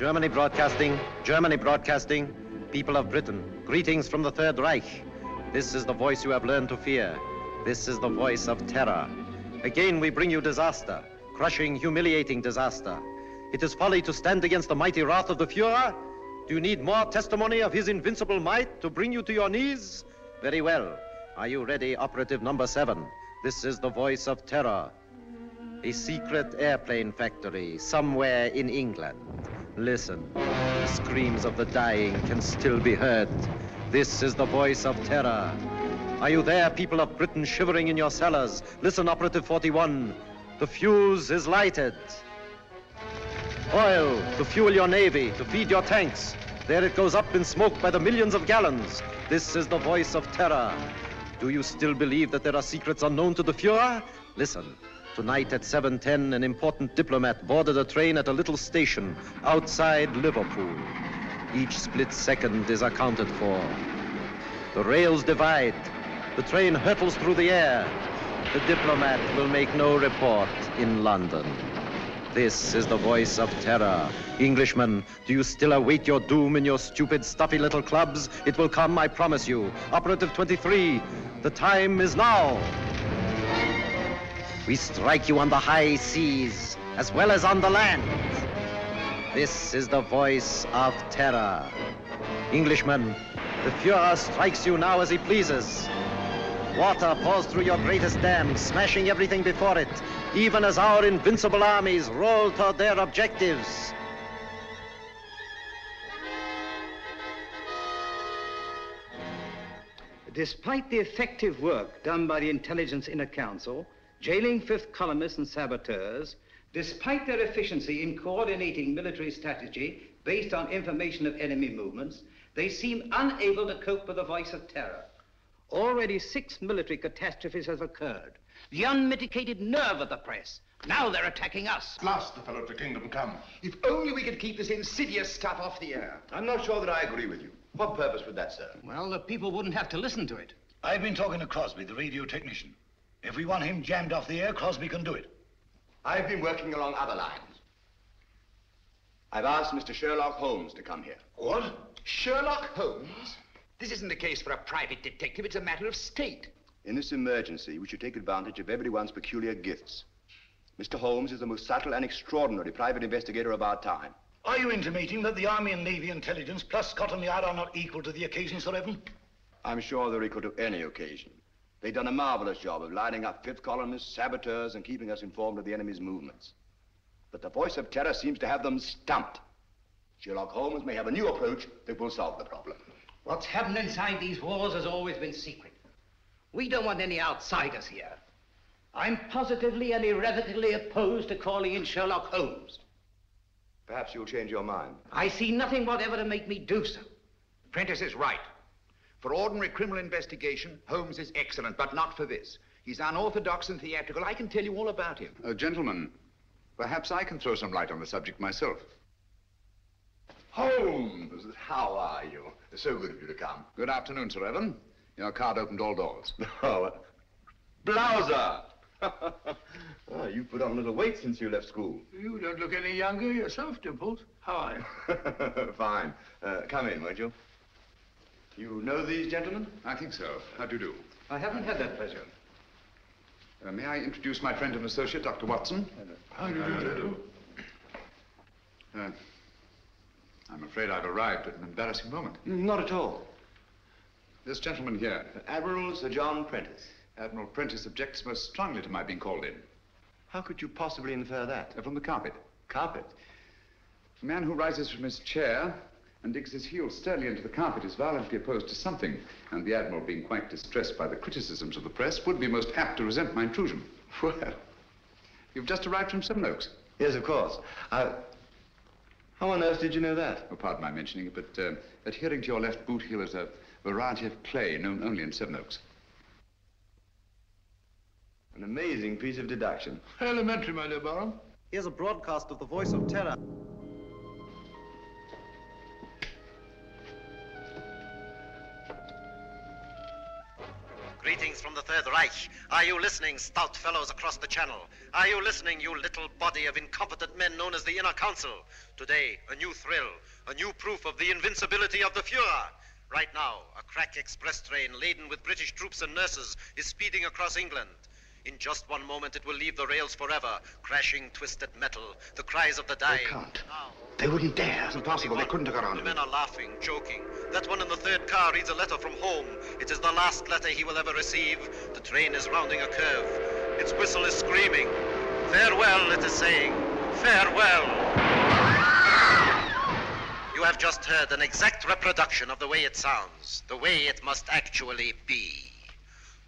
Germany broadcasting, people of Britain, greetings from the Third Reich. This is the voice you have learned to fear. This is the voice of terror. Again we bring you disaster, crushing, humiliating disaster. It is folly to stand against the mighty wrath of the Führer. Do you need more testimony of his invincible might to bring you to your knees? Very well. Are you ready, operative number 7? This is the voice of terror. A secret airplane factory somewhere in England. Listen, the screams of the dying can still be heard. This is the voice of terror. Are you there, people of Britain, shivering in your cellars? Listen, operative 41. The fuse is lighted. Oil to fuel your navy, to feed your tanks. There it goes up in smoke by the millions of gallons. This is the voice of terror. Do you still believe that there are secrets unknown to the Führer? Listen. Tonight at 7:10, an important diplomat boarded a train at a little station outside Liverpool. Each split second is accounted for. The rails divide. The train hurtles through the air. The diplomat will make no report in London. This is the voice of terror. Englishmen, do you still await your doom in your stupid, stuffy little clubs? It will come, I promise you. Operative 23, the time is now. We strike you on the high seas, as well as on the land. This is the voice of terror. Englishmen, the Führer strikes you now as he pleases. Water pours through your greatest dam, smashing everything before it, even as our invincible armies roll toward their objectives. Despite the effective work done by the Intelligence Inner Council, jailing fifth columnists and saboteurs, despite their efficiency in coordinating military strategy based on information of enemy movements, they seem unable to cope with the voice of terror. Already 6 military catastrophes have occurred. The unmitigated nerve of the press. Now they're attacking us. At last the fellow to kingdom come. If only we could keep this insidious stuff off the air. I'm not sure that I agree with you. What purpose would that serve? Well, the people wouldn't have to listen to it. I've been talking to Crosby, the radio technician. If we want him jammed off the air, Crosby can do it. I've been working along other lines. I've asked Mr. Sherlock Holmes to come here. What? Sherlock Holmes? This isn't a case for a private detective, it's a matter of state. In this emergency, we should take advantage of everyone's peculiar gifts. Mr. Holmes is the most subtle and extraordinary private investigator of our time. Are you intimating that the Army and Navy intelligence plus Scotland Yard are not equal to the occasion, Sir Evan? I'm sure they're equal to any occasion. They've done a marvelous job of lining up fifth columnists, saboteurs, and keeping us informed of the enemy's movements. But the voice of terror seems to have them stumped. Sherlock Holmes may have a new approach that will solve the problem. What's happened inside these walls has always been secret. We don't want any outsiders here. I'm positively and irrevocably opposed to calling in Sherlock Holmes. Perhaps you'll change your mind. I see nothing whatever to make me do so. Prentice is right. For ordinary criminal investigation, Holmes is excellent, but not for this. He's unorthodox and theatrical. I can tell you all about him. Gentlemen, perhaps I can throw some light on the subject myself. Holmes, how are you? So good of you to come. Good afternoon, Sir Evan. Your card opened all doors. Oh, Blouser! Oh, you put on a little weight since you left school. You don't look any younger yourself, Dimples. How are you? Fine. Come in, won't you? You know these gentlemen? I think so. How do you do? I haven't had that pleasure. May I introduce my friend and associate, Dr. Watson? How do you do? I'm afraid I've arrived at an embarrassing moment. Not at all. This gentleman here, Admiral Sir John Prentice. Admiral Prentice, objects most strongly to my being called in. How could you possibly infer that? From the carpet. Carpet? A man who rises from his chair and digs his heels sternly into the carpet is violently opposed to something, and the Admiral, being quite distressed by the criticisms of the press, would be most apt to resent my intrusion. Well, you've just arrived from Sevenoaks. Yes, of course. How on earth did you know that? Oh, pardon my mentioning it, but adhering to your left boot heel is a variety of clay known only in Sevenoaks. An amazing piece of deduction. Elementary, my dear Baron. Here's a broadcast of the Voice of Terror. Greetings from the Third Reich. Are you listening, stout fellows across the channel? Are you listening, you little body of incompetent men known as the Inner Council? Today, a new thrill, a new proof of the invincibility of the Fuhrer. Right now, a crack express train laden with British troops and nurses is speeding across England. In just one moment, it will leave the rails forever, crashing twisted metal, the cries of the dying. They can't. Now, They wouldn't dare. It's impossible. They couldn't have got on the to men it. are laughing, joking. That one in the third car reads a letter from home. It is the last letter he will ever receive. The train is rounding a curve. Its whistle is screaming. Farewell, it is saying. Farewell. You have just heard an exact reproduction of the way it sounds, the way it must actually be.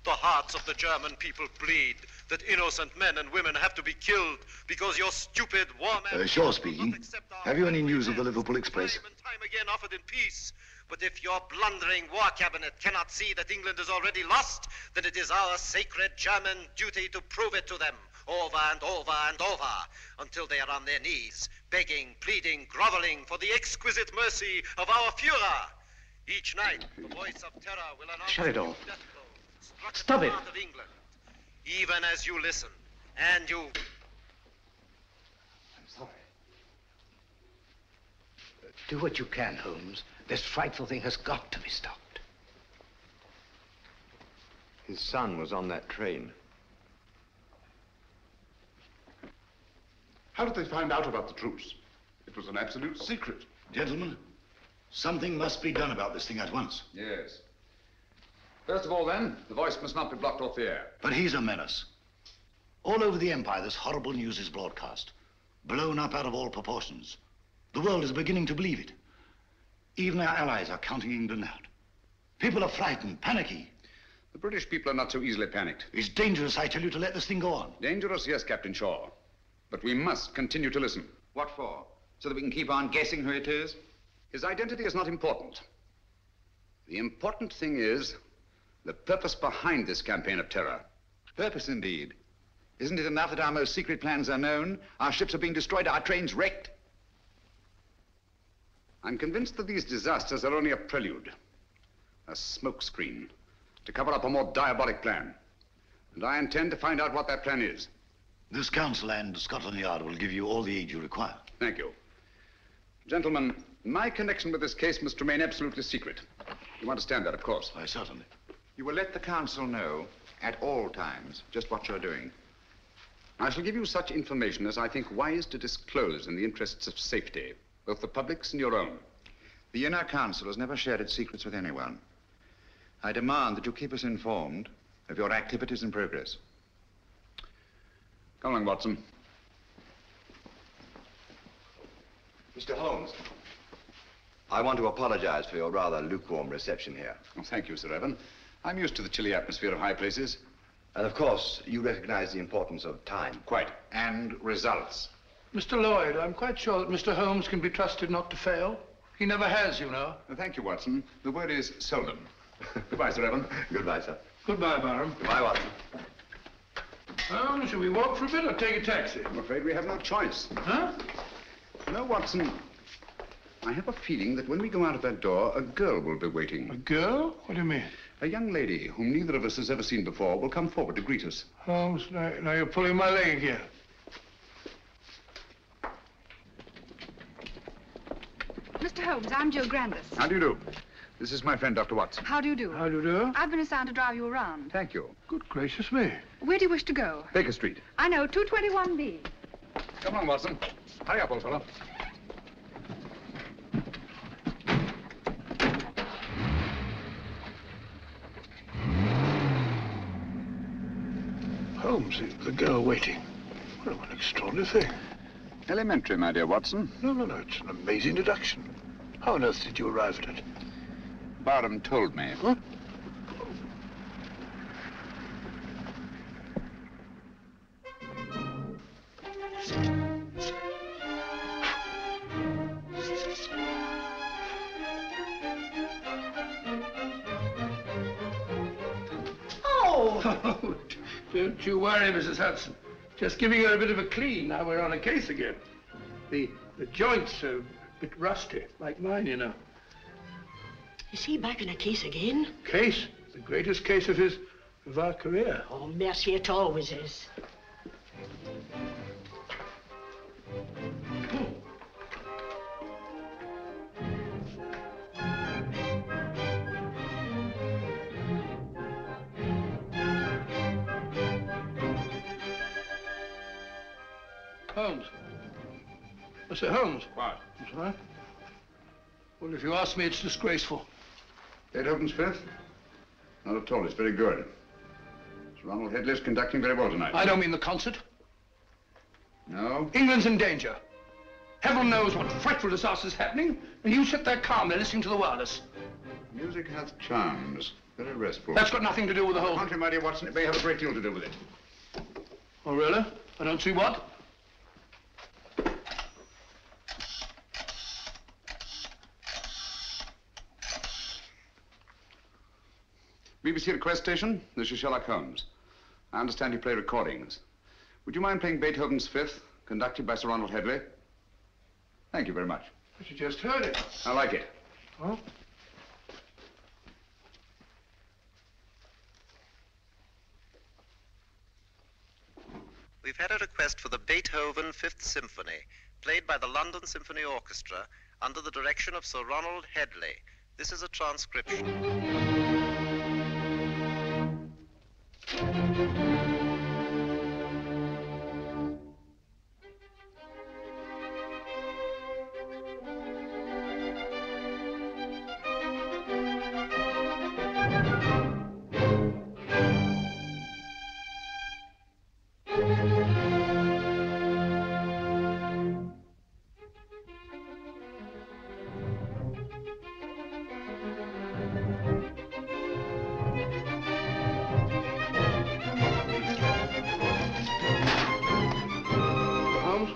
The hearts of the German people bleed that innocent men and women have to be killed because your stupid war man... Shaw speaking. Have you any news of the Liverpool Express? Time and time again offered in peace. But if your blundering war cabinet cannot see that England is already lost, then it is our sacred German duty to prove it to them over and over and over until they are on their knees, begging, pleading, groveling for the exquisite mercy of our Führer. Each night, the Voice of Terror will announce... Shut it a new off. death blow struck at Stop the it. heart of England. Even as you listen, and you... I'm sorry. Do what you can, Holmes. This frightful thing has got to be stopped. His son was on that train. How did they find out about the truce? It was an absolute secret. Gentlemen, something must be done about this thing at once. Yes. First of all, then, the voice must not be blocked off the air. But he's a menace. All over the Empire, this horrible news is broadcast, blown up out of all proportions. The world is beginning to believe it. Even our allies are counting England out. People are frightened, panicky. The British people are not so easily panicked. It's dangerous, I tell you, to let this thing go on. Dangerous, yes, Captain Shaw. But we must continue to listen. What for? So that we can keep on guessing who it is? His identity is not important. The important thing is the purpose behind this campaign of terror. Purpose, indeed. Isn't it enough that our most secret plans are known? Our ships are being destroyed, our trains wrecked. I'm convinced that these disasters are only a prelude, a smokescreen, to cover up a more diabolic plan. And I intend to find out what that plan is. This council and Scotland Yard will give you all the aid you require. Thank you. Gentlemen, my connection with this case must remain absolutely secret. You understand that, of course. Why, certainly. You will let the council know at all times just what you're doing. I shall give you such information as I think wise to disclose in the interests of safety, both the public's and your own. The Inner Council has never shared its secrets with anyone. I demand that you keep us informed of your activities and progress. Come along, Watson. Mr. Holmes, I want to apologize for your rather lukewarm reception here. Oh, thank you, Sir Evan. I'm used to the chilly atmosphere of high places. And of course, you recognize the importance of time. Quite. And results. Mr. Lloyd, I'm quite sure that Mr. Holmes can be trusted not to fail. He never has, you know. Thank you, Watson. The word is seldom. Goodbye, Sir Evan. Goodbye, sir. Goodbye, Barham. Goodbye, Watson. Well, shall we walk for a bit or take a taxi? I'm afraid we have no choice. Huh? You know, Watson, I have a feeling that when we go out of that door, a girl will be waiting. A girl? What do you mean? A young lady whom neither of us has ever seen before will come forward to greet us. Holmes, now you're pulling my leg again. Mr. Holmes, I'm Joe Grandis. How do you do? This is my friend, Dr. Watson. How do you do? How do you do? I've been assigned to drive you around. Thank you. Good gracious me. Where do you wish to go? Baker Street. I know, 221B. Come on, Watson. Hurry up, old fellow. Holmes, the girl waiting. Well, what an extraordinary thing. Elementary, my dear Watson. No, it's an amazing deduction. How on earth did you arrive at it? Barham told me. Huh? Oh, don't you worry, Mrs. Hudson. Just giving her a bit of a clean. Now we're on a case again. The joints are a bit rusty, like mine, you know. Is he back in a case again? Case? The greatest case of our career. Oh, mercy, it always is. Holmes. I say, Holmes. What? I'm sorry. Well, if you ask me, it's disgraceful. Beethoven's Fifth? Not at all. It's very good. Sir Ronald Headley's conducting very well tonight. I don't mean the concert. No? England's in danger. Heaven knows what frightful disaster's happening, and you sit there calmly listening to the wireless. Music hath charms. Very restful. That's got nothing to do with the whole... Contrary, my dear Watson, it may have a great deal to do with it. Oh, really? I don't see what. BBC request station, this is Sherlock Holmes. I understand you play recordings. Would you mind playing Beethoven's Fifth, conducted by Sir Ronald Headley? Thank you very much. But you just heard it. I like it. Oh? We've had a request for the Beethoven Fifth Symphony, played by the London Symphony Orchestra under the direction of Sir Ronald Headley. This is a transcription.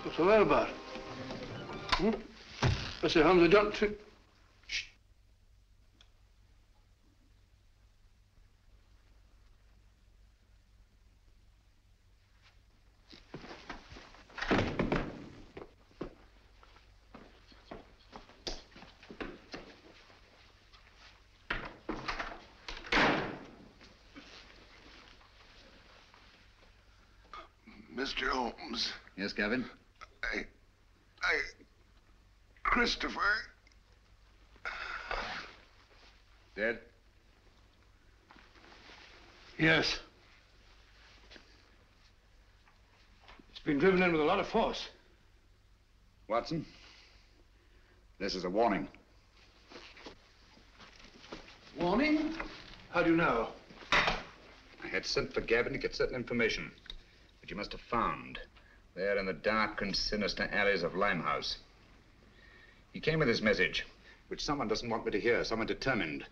What's all that about? I say, Holmes, I don't... Shh. Mr. Holmes. Yes, Gavin? Christopher. Dead? Yes. It's been driven in with a lot of force. Watson, this is a warning. Warning? How do you know? I had sent for Gavin to get certain information, which you must have found there in the dark and sinister alleys of Limehouse. He came with his message, which someone doesn't want me to hear, someone determined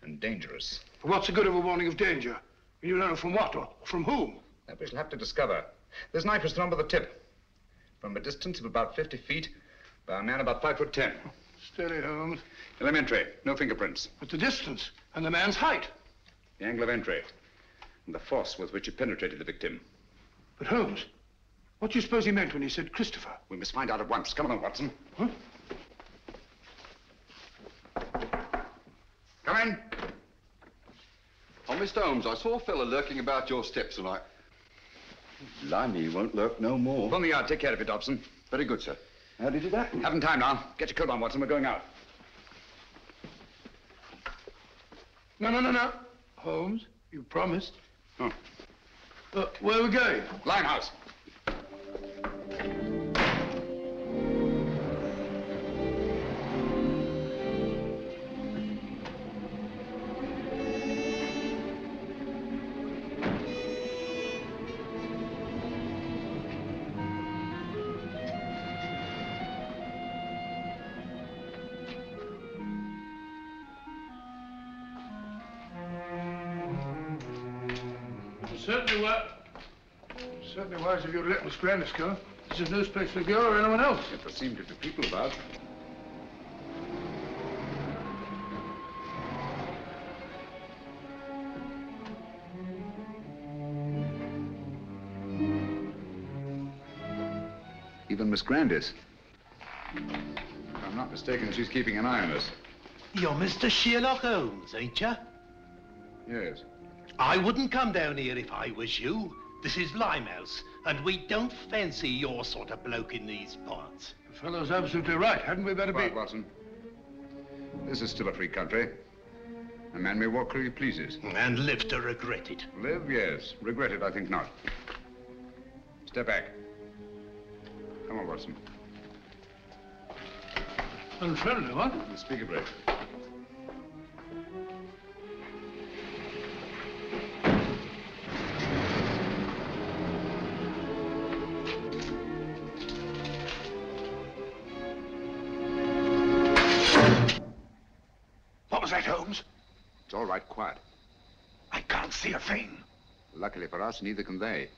and dangerous. What's the good of a warning of danger? You don't know from what or from whom? That we shall have to discover. This knife was thrown by the tip, from a distance of about 50 feet, by a man about 5'10". Steady, Holmes. Elementary. No fingerprints. But the distance and the man's height. The angle of entry. And the force with which he penetrated the victim. But Holmes, what do you suppose he meant when he said Christopher? We must find out at once. Come on, Watson. Huh? Come in. Oh, Mr. Holmes, I saw a fella lurking about your steps, and Blimey, he won't lurk no more. Pull me out. Take care of it, Dobson. Very good, sir. How did it happen? Haven't time now. Get your coat on, Watson. We're going out. No. Holmes, you promised. Oh. Where are we going? Limehouse. Certainly wise of you to let Miss Grandis go. This is no place for a girl or anyone else. Yet there seem to be people about. Even Miss Grandis. If I'm not mistaken, she's keeping an eye on us. You're Mr. Sherlock Holmes, ain't you? Yes. I wouldn't come down here if I was you. This is Limehouse, and we don't fancy your sort of bloke in these parts. The fellow's absolutely right. Hadn't we better Quiet, be... Watson. This is still a free country. A man may walk where he pleases. And live to regret it. Live, yes. Regret it, I think not. Step back. Come on, Watson. Unfriendly, what? Speak a break. What was that, Holmes? It's all right, quiet. I can't see a thing. Luckily for us, neither can they.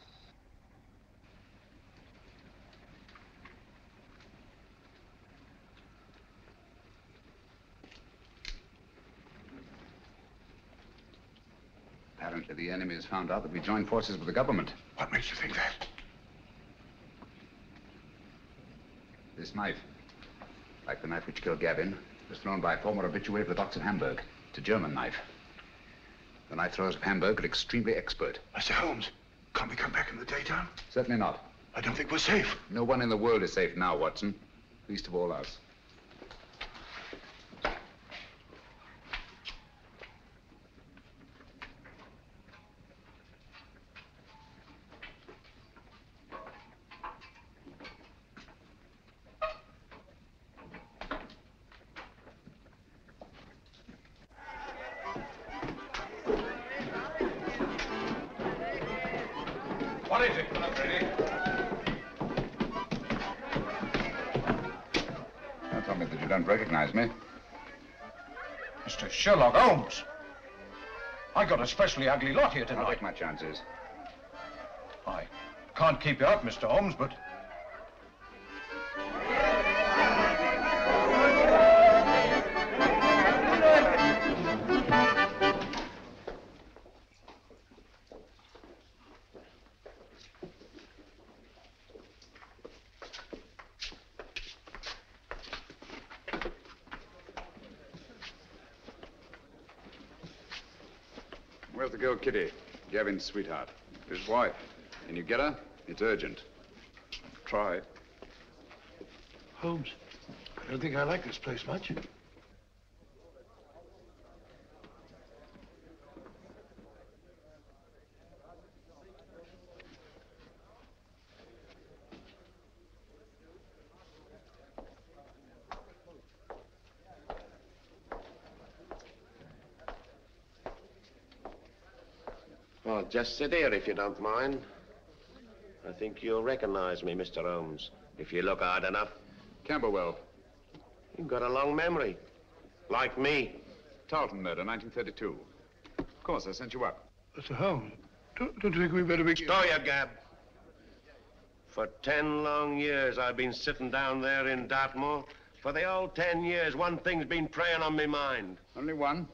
Apparently, the enemy has found out that we joined forces with the government. What makes you think that? This knife, like the knife which killed Gavin, was thrown by a former habitué of the docks of Hamburg. It's a German knife. The knife throwers of Hamburg are extremely expert. Mr. Holmes, can't we come back in the daytime? Certainly not. I don't think we're safe. No one in the world is safe now, Watson. Least of all us. What is it? Not ready. Don't tell me that you don't recognize me. Mr. Sherlock Holmes. I got a specially ugly lot here tonight. I'll take my chances. I can't keep you up, Mr. Holmes, but... Where's the girl, Kitty? Gavin's sweetheart. His wife. Can you get her? It's urgent. Try. Holmes, I don't think I like this place much. Well, just sit here if you don't mind. I think you'll recognize me, Mr. Holmes, if you look hard enough. Camberwell. You've got a long memory. Like me. Tarleton murder, 1932. Of course, I sent you up. Mr. Holmes, don't you think we better be... Stow your gab. For 10 long years, I've been sitting down there in Dartmoor, For the old 10 years, one thing's been preying on my mind. Only one?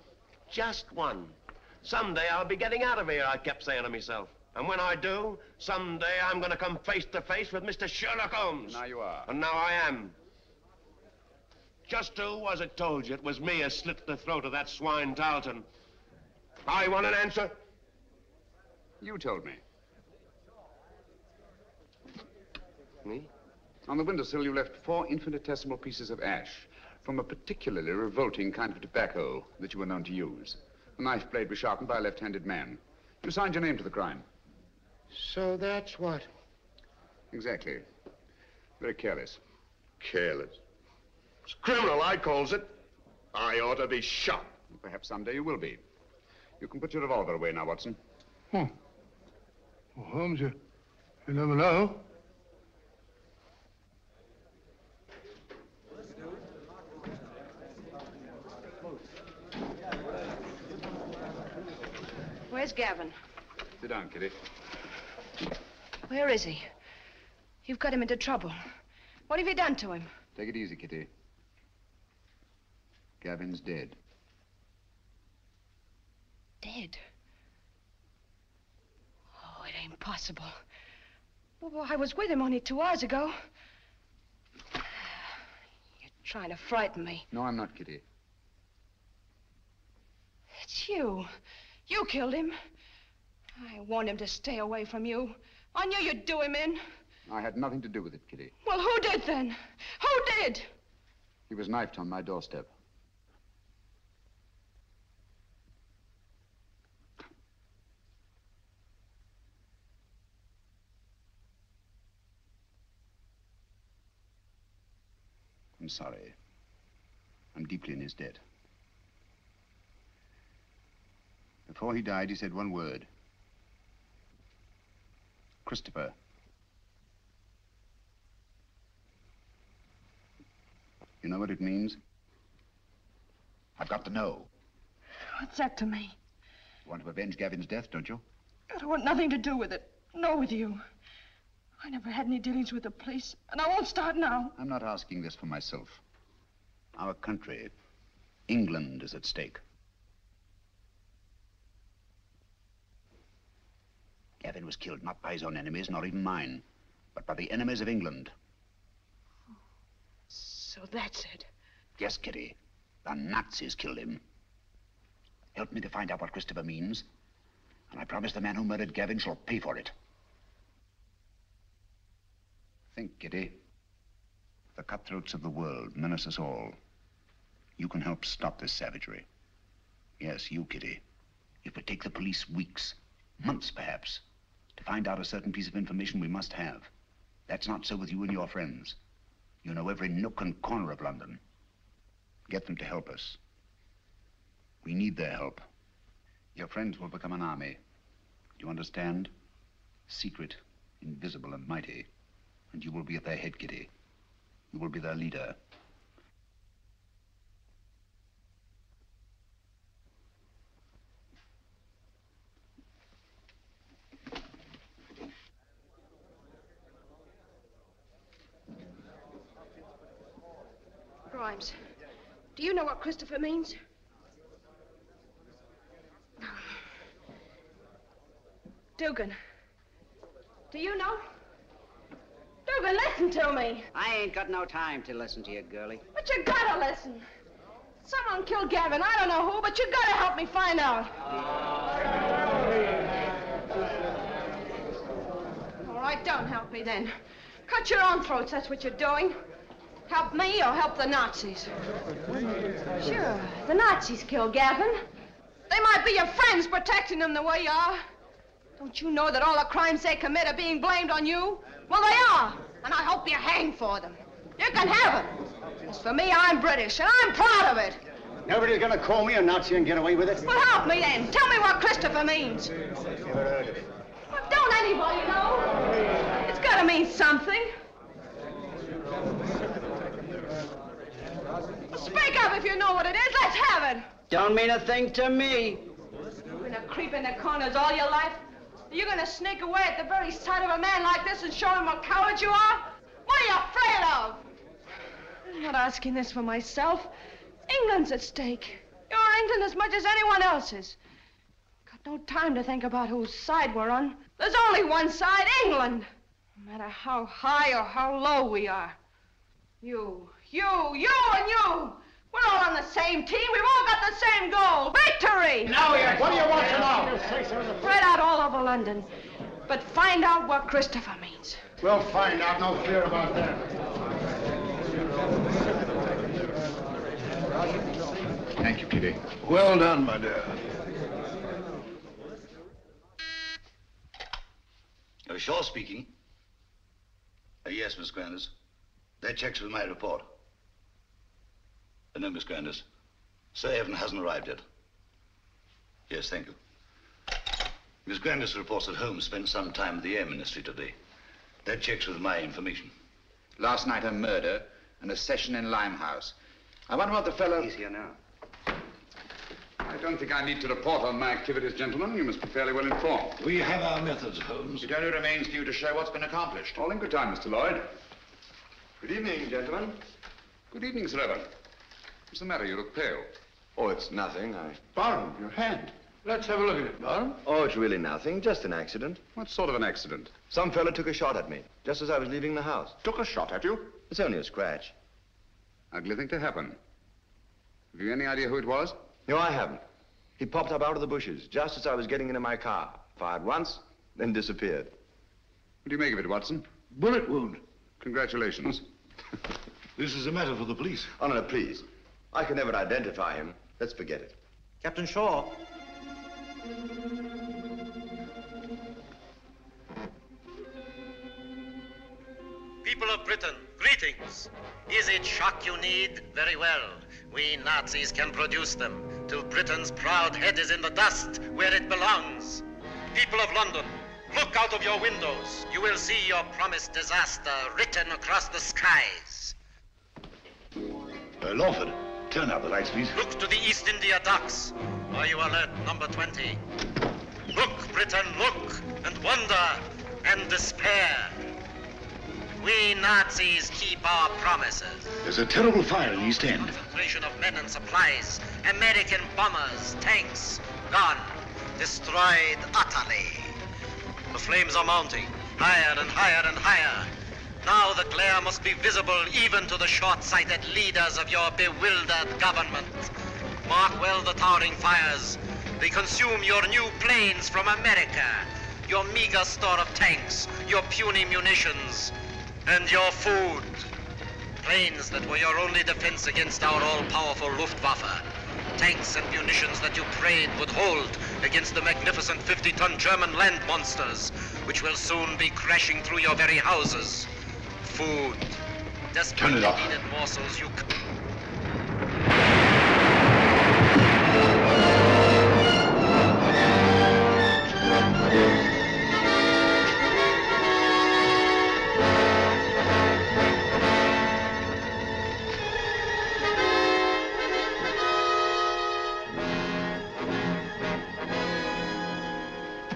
Just one. Someday I'll be getting out of here, I kept saying to myself. And when I do, someday I'm going to come face to face with Mr. Sherlock Holmes. Now you are. And now I am. Just who was it told you it was me who slit the throat of that swine Tarleton? I want an answer. You told me. Me? On the windowsill, you left 4 infinitesimal pieces of ash from a particularly revolting kind of tobacco that you were known to use. The knife blade was sharpened by a left-handed man. You signed your name to the crime. So that's what? Exactly. Very careless. Careless. It's criminal, I calls it. I ought to be shot. Perhaps someday you will be. You can put your revolver away now, Watson. Well, Holmes, you never know. Where's Gavin? Sit down, Kitty. Where is he? You've got him into trouble. What have you done to him? Take it easy, Kitty. Gavin's dead. Dead? Oh, it ain't possible. Well, I was with him only 2 hours ago. You're trying to frighten me. No, I'm not, Kitty. It's you. You killed him. I warned him to stay away from you. I knew you'd do him in. I had nothing to do with it, Kitty. Well, who did then? Who did? He was knifed on my doorstep. I'm sorry. I'm deeply in his debt. Before he died, he said one word. Christopher. You know what it means? I've got to know. What's that to me? You want to avenge Gavin's death, don't you? I don't want nothing to do with it. Nor with you. I never had any dealings with the police, and I won't start now. I'm not asking this for myself. Our country, England, is at stake. Gavin was killed not by his own enemies, nor even mine, but by the enemies of England. So that's it. Yes, Kitty. The Nazis killed him. Help me to find out what Christopher means, and I promise the man who murdered Gavin shall pay for it. Think, Kitty. The cutthroats of the world menace us all. You can help stop this savagery. Yes, you, Kitty. It would take the police weeks, months perhaps, to find out a certain piece of information we must have. That's not so with you and your friends. You know every nook and corner of London. Get them to help us. We need their help. Your friends will become an army. Do you understand? Secret, invisible, and mighty. And you will be at their head, Kitty. You will be their leader. Grimes, do you know what Christopher means? Dugan, do you know? Dugan, listen to me. I ain't got no time to listen to you, girlie. But you gotta listen. Someone killed Gavin. I don't know who, but you gotta help me find out. All right, don't help me then. Cut your own throats, that's what you're doing. Help me or help the Nazis. Sure, the Nazis killed Gavin. They might be your friends protecting them the way you are. Don't you know that all the crimes they commit are being blamed on you? Well, they are, and I hope you're hanged for them. You can have it. As for me, I'm British, and I'm proud of it. Nobody's gonna call me a Nazi and get away with it. Well, help me then. Tell me what Christopher means. Never heard of it. Well, don't anybody know? It's gotta mean something. Well, speak up if you know what it is. Let's have it. Don't mean a thing to me. You're gonna creep in the corners all your life? You're gonna sneak away at the very sight of a man like this and show him what cowards you are? What are you afraid of? I'm not asking this for myself. England's at stake. You're England as much as anyone else's. Got no time to think about whose side we're on. There's only one side, England. No matter how high or how low we are. You, and you. We're all on the same team. We've all got the same goal. Victory! Now, what do you want to know? Spread out all over London. But find out what Christopher means. We'll find out. No fear about that. Thank you, Peavy. Well done, my dear. Shaw speaking. Yes, Miss Grandis. That checks with my report. No, Miss Grandis. Sir Evan hasn't arrived yet. Yes, thank you. Miss Grandis reports that Holmes spent some time at the Air Ministry today. That checks with my information. Last night, a murder and a session in Limehouse. I wonder what the fellow... He's here now. I don't think I need to report on my activities, gentlemen. You must be fairly well informed. We have our methods, Holmes. It only remains for you to show what's been accomplished. All in good time, Mr. Lloyd. Good evening, gentlemen. Good evening, Sir Evan. What's the matter? You look pale. Oh, it's nothing. Barham, your hand. Let's have a look at it, Barham. Oh, it's really nothing. Just an accident. What sort of an accident? Some fella took a shot at me, just as I was leaving the house. Took a shot at you? It's only a scratch. Ugly thing to happen. Have you any idea who it was? No, I haven't. He popped up out of the bushes, just as I was getting into my car. Fired once, then disappeared. What do you make of it, Watson? Bullet wound. Congratulations. This is a matter for the police. Oh, no, please. I can never identify him. Let's forget it. Captain Shaw. People of Britain, greetings. Is it shock you need? Very well. We Nazis can produce them till Britain's proud head is in the dust where it belongs. People of London, look out of your windows. You will see your promised disaster written across the skies. Lawford, turn out the lights, please. Look to the East India docks. Are you alert, number 20? Look, Britain, look, and wonder, and despair. We Nazis keep our promises. There's a terrible fire in East End. Concentration of men and supplies. American bombers, tanks, gone. Destroyed utterly. The flames are mounting, higher and higher and higher. Now the glare must be visible even to the short-sighted leaders of your bewildered government. Mark well the towering fires. They consume your new planes from America, your meager store of tanks, your puny munitions, and your food. Planes that were your only defense against our all-powerful Luftwaffe. Tanks and munitions that you prayed would hold against the magnificent 50-ton German land monsters, which will soon be crashing through your very houses. Food. Desperately needed morsels you...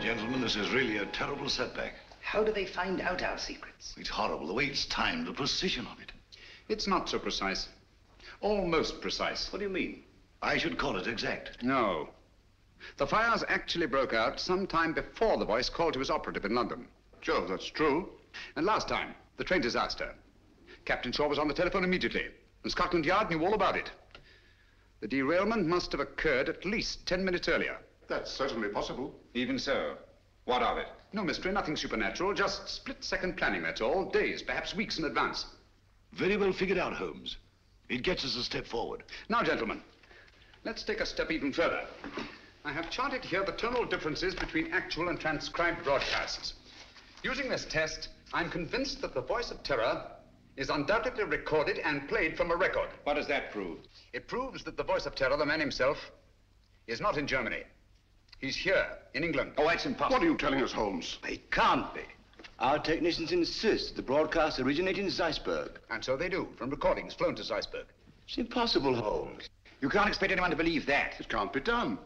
Gentlemen, this is really a terrible setback. How do they find out our secrets? It's horrible, the way it's timed, the precision of it. It's not so precise. Almost precise. What do you mean? I should call it exact. No. The fires actually broke out sometime before the voice called to his operative in London. Sure, that's true. And last time, the train disaster. Captain Shaw was on the telephone immediately, and Scotland Yard knew all about it. The derailment must have occurred at least 10 minutes earlier. That's certainly possible. Even so, what of it? No mystery, nothing supernatural, just split-second planning, that's all. Days, perhaps weeks in advance. Very well figured out, Holmes. It gets us a step forward. Now, gentlemen, let's take a step even further. I have charted here the tonal differences between actual and transcribed broadcasts. Using this test, I'm convinced that the voice of terror is undoubtedly recorded and played from a record. What does that prove? It proves that the voice of terror, the man himself, is not in Germany. He's here, in England. Oh, that's impossible. What are you telling us, Holmes? It can't be. Our technicians insist the broadcast originated in Zeisberg. And so they do, from recordings flown to Zeisberg. It's impossible, Holmes. You can't expect anyone to believe that. It can't be done.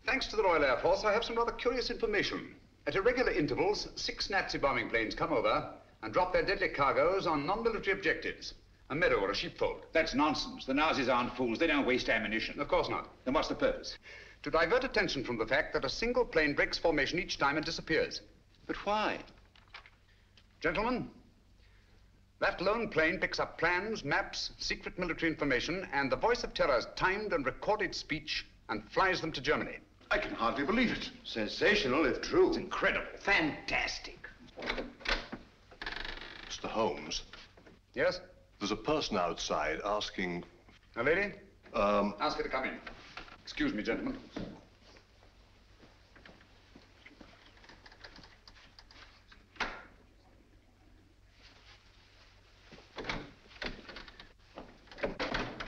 Thanks to the Royal Air Force, I have some rather curious information. At irregular intervals, 6 Nazi bombing planes come over and drop their deadly cargoes on non-military objectives. A meadow or a sheepfold. That's nonsense. The Nazis aren't fools. They don't waste ammunition. Of course not. Then what's the purpose? To divert attention from the fact that a single plane breaks formation each time and disappears. But why? Gentlemen, that lone plane picks up plans, maps, secret military information, and the voice of terror's timed and recorded speech and flies them to Germany. I can hardly believe it. Sensational, if true. It's incredible. Fantastic. Mr. Holmes, Yes? there's a person outside asking... A lady? Ask her to come in. Excuse me, gentlemen.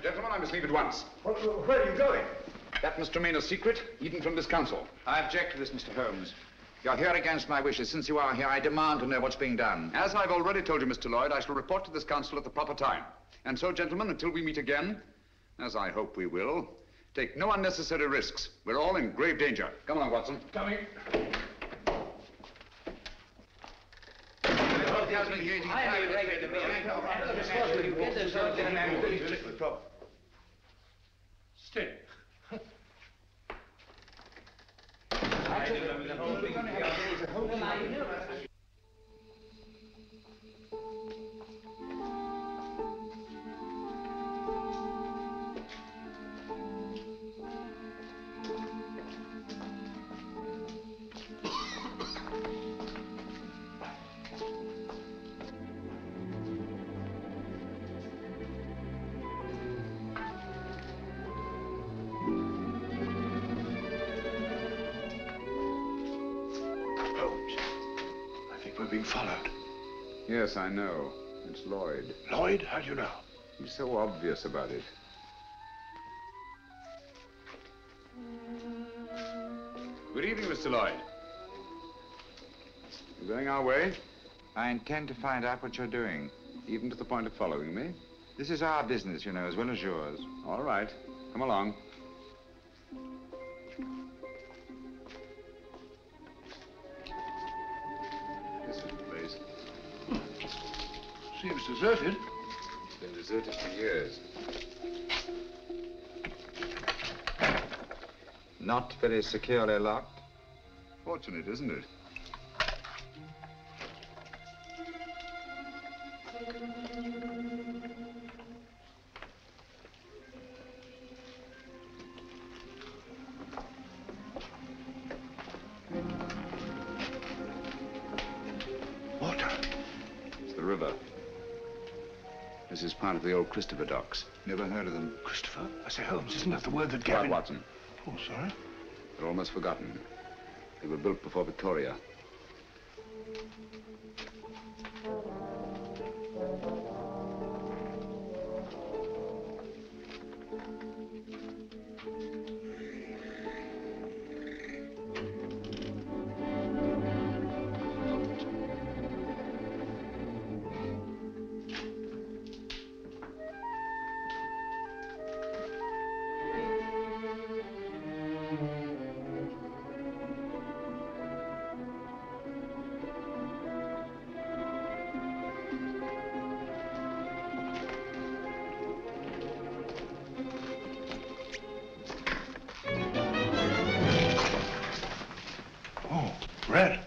Gentlemen, I must leave at once. Where are you going? That must remain a secret, even from this council. I object to this, Mr. Holmes. You're here against my wishes. Since you are here, I demand to know what's being done. As I've already told you, Mr. Lloyd, I shall report to this council at the proper time. And so, gentlemen, until we meet again, as I hope we will, take no unnecessary risks. We're all in grave danger. Come along, Watson. Coming. Stay. We're being followed. Yes, I know. It's Lloyd. Lloyd? How do you know? He's so obvious about it. Good evening, Mr. Lloyd. You going our way? I intend to find out what you're doing. Even to the point of following me? This is our business, you know, as well as yours. All right. Come along. This is the place. Seems deserted. It's been deserted for years. Not very securely locked. Fortunate, isn't it? Water. It's the river. This is part of the old Christopher docks. Never heard of them. Christopher? I say, Holmes, isn't that the word that Quiet, Gavin... Watson. Oh, sorry. They're almost forgotten. They were built before Victoria. Red.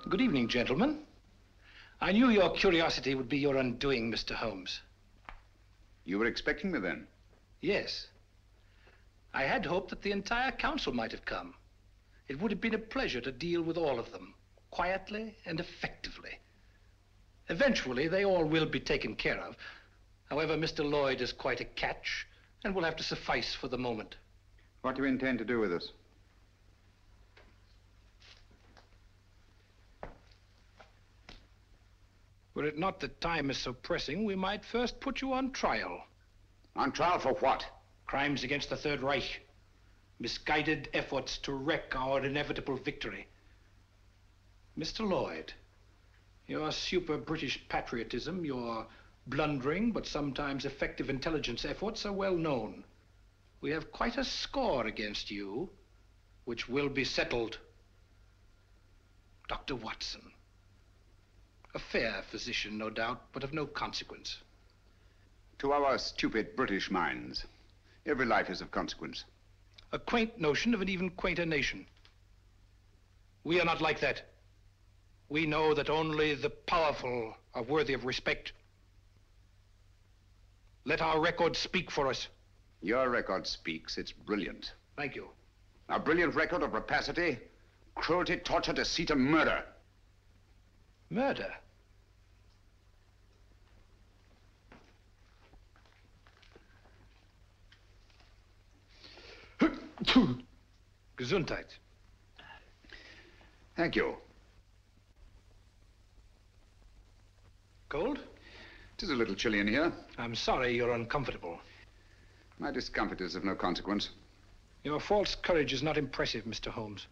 Good evening, gentlemen. I knew your curiosity would be your undoing, Mr. Holmes. You were expecting me then? Yes. I had hoped that the entire council might have come. It would have been a pleasure to deal with all of them, quietly and effectively. Eventually, they all will be taken care of. However, Mr. Lloyd is quite a catch and will have to suffice for the moment. What do you intend to do with us? Were it not that time is so pressing, we might first put you on trial. On trial for what? Crimes against the Third Reich. Misguided efforts to wreck our inevitable victory. Mr. Lloyd, your super-British patriotism, your blundering but sometimes effective intelligence efforts are well known. We have quite a score against you, which will be settled. Dr. Watson. A fair physician, no doubt, but of no consequence. To our stupid British minds, every life is of consequence. A quaint notion of an even quainter nation. We are not like that. We know that only the powerful are worthy of respect. Let our record speak for us. Your record speaks. It's brilliant. Thank you. A brilliant record of rapacity, cruelty, torture, deceit, and murder. Murder? Gesundheit. Thank you. Cold? It is a little chilly in here. I'm sorry you're uncomfortable. My discomfort is of no consequence. Your false courage is not impressive, Mr. Holmes.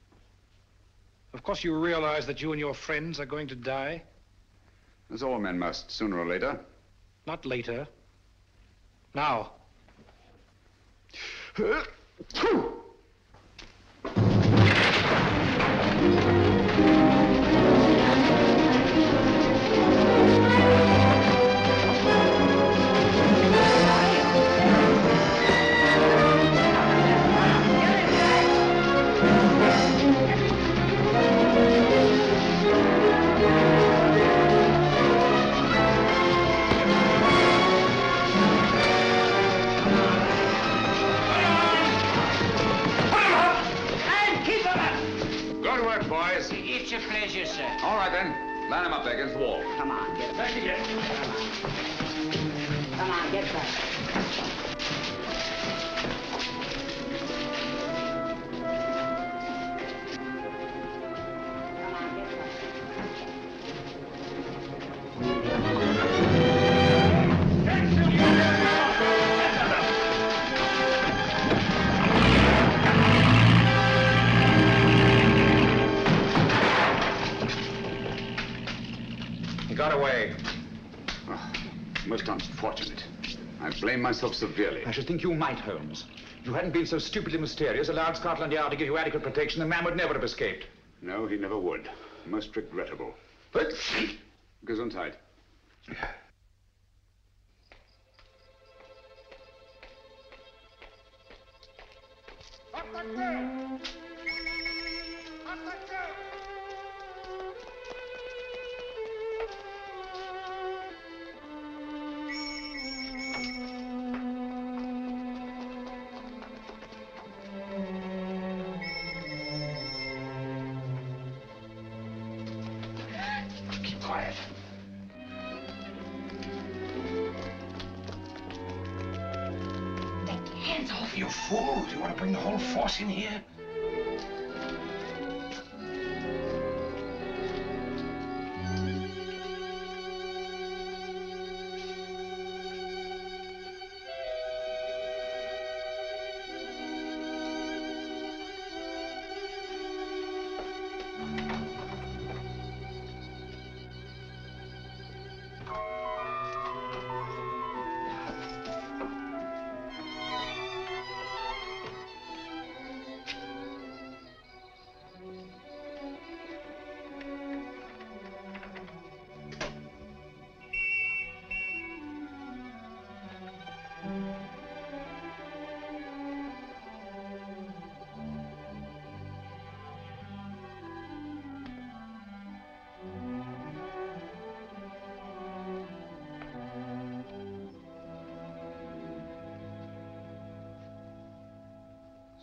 Of course you realize that you and your friends are going to die? As all men must, sooner or later. Not later. Now. It's a pleasure, sir. All right, then. Line him up there against the wall. Come on, get back again. Come on, get back. Got away. Oh, most unfortunate. I blame myself severely. I should think you might, Holmes. If you hadn't been so stupidly mysterious, allowed Scotland Yard to give you adequate protection, the man would never have escaped. No, he never would. Most regrettable. But Gesundheit. Keep quiet. Take your hands off. You fool! Do you want to bring the whole force in here?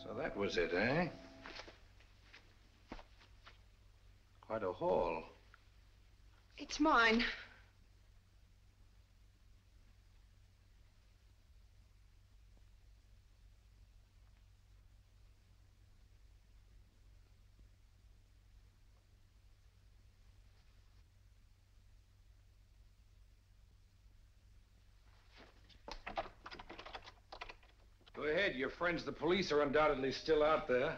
So that was it, eh? Quite a haul. It's mine. Go ahead. Your friends, the police, are undoubtedly still out there.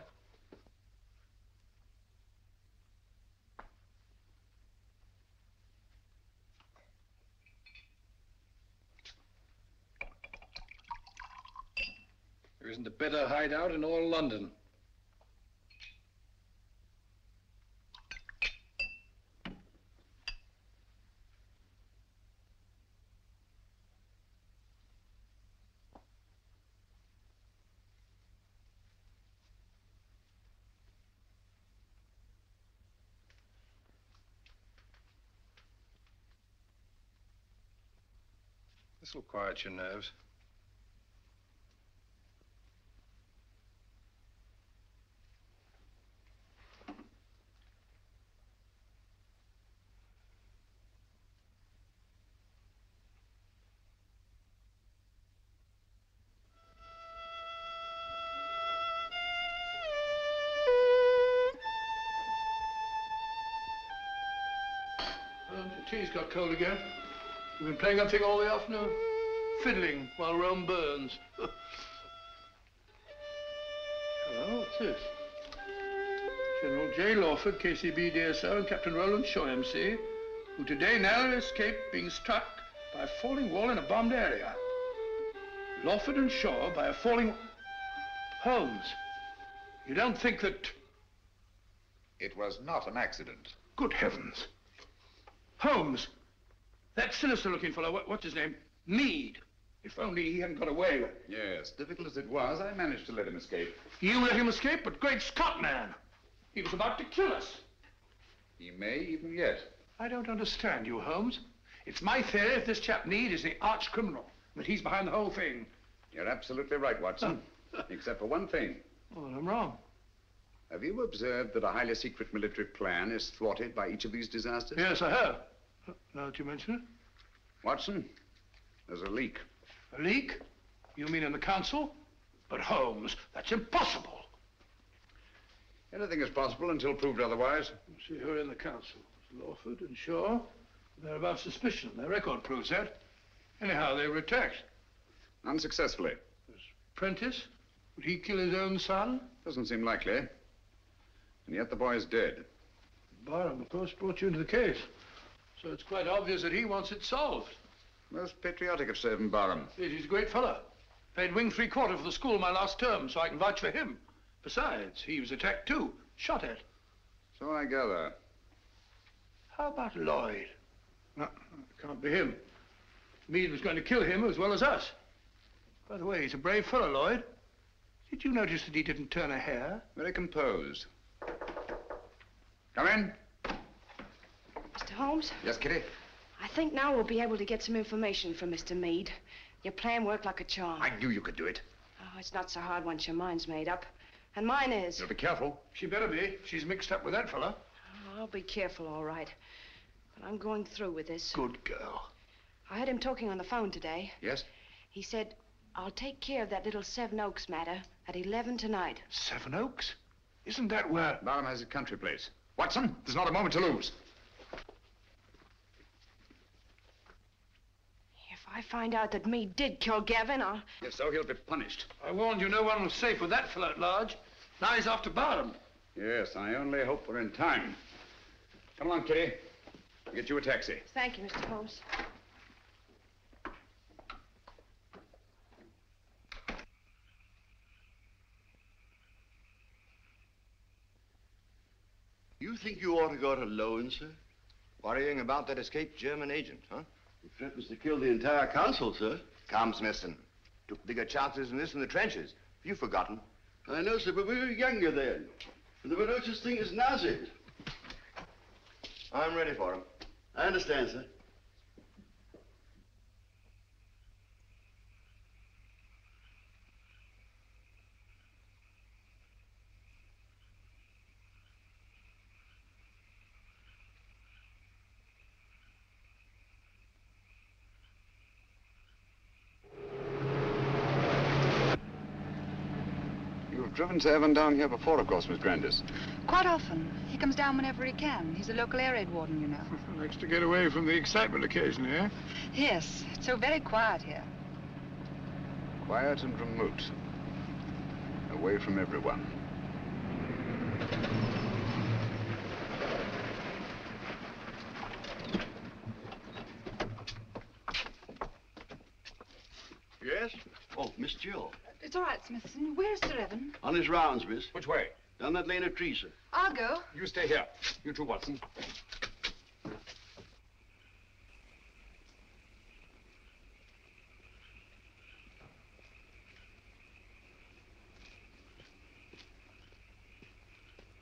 There isn't a better hideout in all London. This will quiet your nerves. The tea's got cold again. You've been playing that thing all the afternoon? Fiddling while Rome burns. Hello, what's this? General J. Lawford, KCB DSO, and Captain Roland Shaw, MC, who today narrowly escaped being struck by a falling wall in a bombed area. Lawford and Shaw by a falling... Holmes, you don't think that... It was not an accident. Good heavens. Holmes, that sinister-looking fellow, what's his name? Meade. If only he hadn't got away. Yes, difficult as it was, I managed to let him escape. You let him escape? But great Scott, man! He was about to kill us. He may even yet. I don't understand you, Holmes. It's my theory that this chap Meade is the arch criminal, that he's behind the whole thing. You're absolutely right, Watson. Except for one thing. Oh, I'm wrong. Have you observed that a highly secret military plan is thwarted by each of these disasters? Yes, I have. Now that you mention it. Watson, there's a leak. A leak? You mean in the council? But Holmes, that's impossible. Anything is possible until proved otherwise. See who are in the council. It's Lawford and Shaw. They're above suspicion. Their record proves that. Anyhow, they were attacked. Unsuccessfully. There's Prentice. Would he kill his own son? Doesn't seem likely. And yet the boy is dead. Barham, of course, brought you into the case. So it's quite obvious that he wants it solved. Most patriotic of Sir Barham. Yes, he's a great fellow. Played wing 3/4 for the school my last term, so I can vouch for him. Besides, he was attacked too, shot at. So I gather. How about Lloyd? No, it can't be him. Meade was going to kill him as well as us. By the way, he's a brave fellow, Lloyd. Did you notice that he didn't turn a hair? Very composed. Come in. Mr. Holmes? Yes, Kitty? I think now we'll be able to get some information from Mr. Meade. Your plan worked like a charm. I knew you could do it. Oh, it's not so hard once your mind's made up. And mine is. You'll be careful. She better be. She's mixed up with that fellow. Oh, I'll be careful, all right. But I'm going through with this. Good girl. I heard him talking on the phone today. Yes? He said, I'll take care of that little Seven Oaks matter at 11 tonight. Seven Oaks? Isn't that where... Barham has a country place. Watson, there's not a moment to lose. If I find out that Meade did kill Gavin, I'll... If so, he'll be punished. I warned you no one was safe with that fellow at large. Now he's after Barham. Yes, I only hope we're in time. Come along, Kitty. I'll get you a taxi. Thank you, Mr. Holmes. You think you ought to go it alone, sir? Worrying about that escaped German agent, huh? He threatens to kill the entire council, sir. Come, Smithson. Took bigger chances than this in the trenches. Have you forgotten? I know, sir, but we were younger then. And there were no such thing as Nazis. I'm ready for him. I understand, sir. Driven Sir Evan down here before, of course, Miss Grandis. Quite often. He comes down whenever he can. He's a local air raid warden, you know. Likes to get away from the excitement occasionally, eh? Yes. It's so very quiet here. Quiet and remote. away from everyone. Yes? Oh, Miss Jill. It's all right, Smithson. Where's Sir Evan? On his rounds, miss. Which way? Down that lane of trees, sir. I'll go. You stay here. You too, Watson.